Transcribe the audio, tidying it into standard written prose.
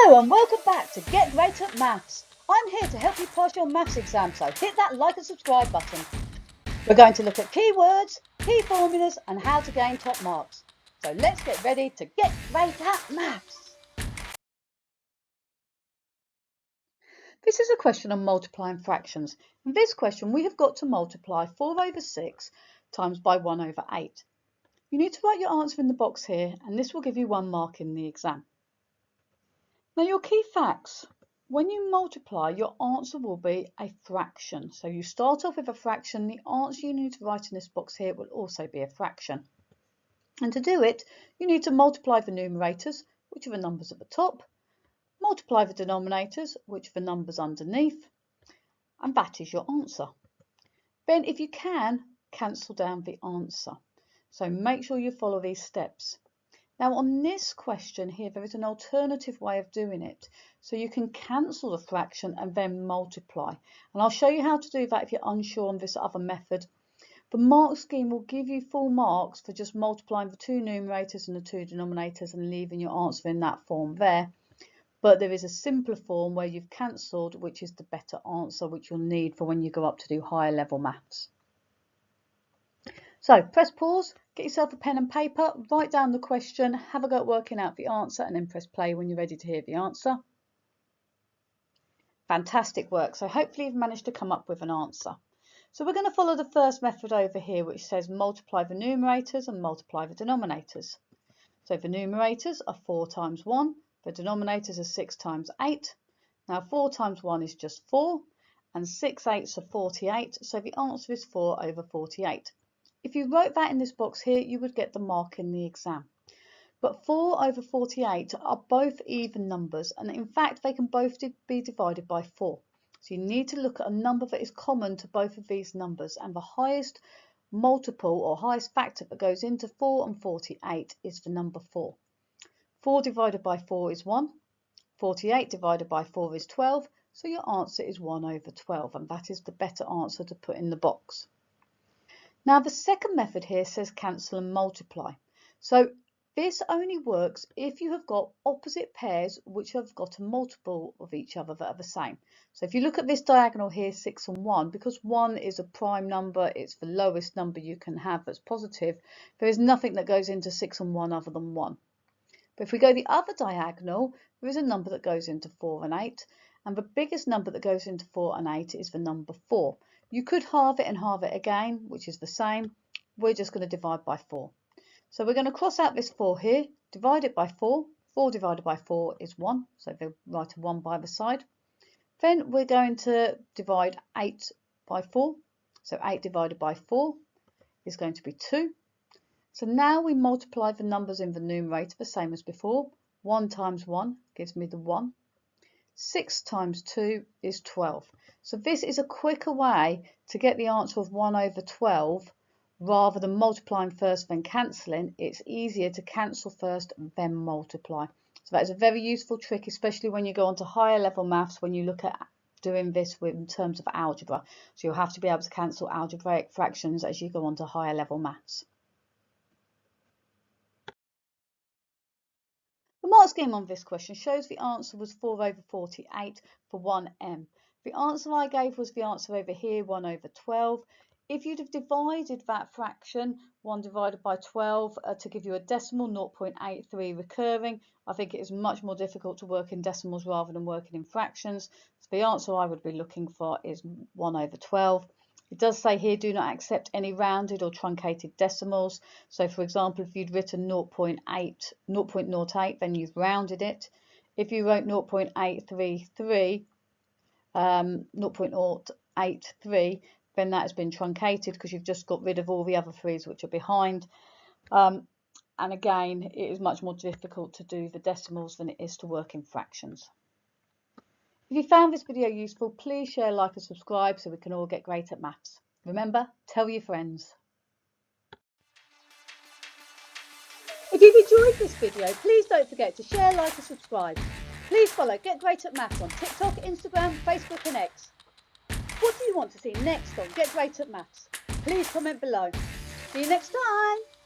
Hello and welcome back to Get Great at Maths. I'm here to help you pass your maths exam, so hit that like and subscribe button. We're going to look at keywords, key formulas and how to gain top marks. So let's get ready to get great at maths. This is a question on multiplying fractions. In this question we have got to multiply 4/6 times by 1/8. You need to write your answer in the box here and this will give you 1 mark in the exam. Now your key facts, when you multiply your answer will be a fraction. So you start off with a fraction, the answer you need to write in this box here will also be a fraction. And to do it you need to multiply the numerators, which are the numbers at the top, multiply the denominators, which are the numbers underneath, and that is your answer. Then if you can, cancel down the answer. So make sure you follow these steps. Now on this question here, there is an alternative way of doing it. So you can cancel the fraction and then multiply. And I'll show you how to do that if you're unsure on this other method. The mark scheme will give you full marks for just multiplying the 2 numerators and the 2 denominators and leaving your answer in that form there. But there is a simpler form where you've cancelled, which is the better answer, which you'll need for when you go up to do higher level maths. So press pause, get yourself a pen and paper, write down the question, have a go at working out the answer and then press play when you're ready to hear the answer. Fantastic work. So hopefully you've managed to come up with an answer. So we're going to follow the first method over here, which says multiply the numerators and multiply the denominators. So the numerators are 4 times 1, the denominators are 6 times 8. Now 4 times 1 is just 4 and 6 eighths are 48, so the answer is 4/48. If you wrote that in this box here, you would get the mark in the exam. But 4/48 are both even numbers, and in fact they can both be divided by 4. So you need to look at a number that is common to both of these numbers, and the highest multiple or highest factor that goes into 4 and 48 is the number 4. 4 divided by 4 is 1. 48 divided by 4 is 12, so your answer is 1/12, and that is the better answer to put in the box. Now the second method here says cancel and multiply. So this only works if you have got opposite pairs which have got a multiple of each other that are the same. So if you look at this diagonal here, 6 and 1, because 1 is a prime number, it's the lowest number you can have that's positive, there is nothing that goes into 6 and 1 other than 1. But if we go the other diagonal, there is a number that goes into 4 and 8, and the biggest number that goes into 4 and 8 is the number 4. You could halve it and halve it again, which is the same. We're just going to divide by 4. So we're going to cross out this 4 here, divide it by 4. 4 divided by 4 is 1, so they'll write a 1 by the side. Then we're going to divide 8 by 4. So 8 divided by 4 is going to be 2. So now we multiply the numbers in the numerator the same as before. 1 times 1 gives me the 1. 6 times 2 is 12. So this is a quicker way to get the answer of 1/12 rather than multiplying first then cancelling. It's easier to cancel first and then multiply. So that is a very useful trick, especially when you go on to higher level maths, when you look at doing this in terms of algebra. So you'll have to be able to cancel algebraic fractions as you go on to higher level maths. The mark scheme on this question shows the answer was 4/48 for 1m. The answer I gave was the answer over here, 1/12. If you'd have divided that fraction, 1 divided by 12, to give you a decimal, 0.83 recurring, I think it is much more difficult to work in decimals rather than working in fractions. So the answer I would be looking for is 1/12. It does say here, do not accept any rounded or truncated decimals. So for example, if you'd written 0.08, then you've rounded it. If you wrote 0.833, 0.083, then that has been truncated because you've just got rid of all the other 3's which are behind. And again, it is much more difficult to do the decimals than it is to work in fractions. If you found this video useful, please share, like and subscribe so we can all get great at maths. Remember, tell your friends. If you've enjoyed this video, please don't forget to share, like and subscribe. Please follow Get Great at Maths on TikTok, Instagram, Facebook and X. What do you want to see next on Get Great at Maths? Please comment below. See you next time.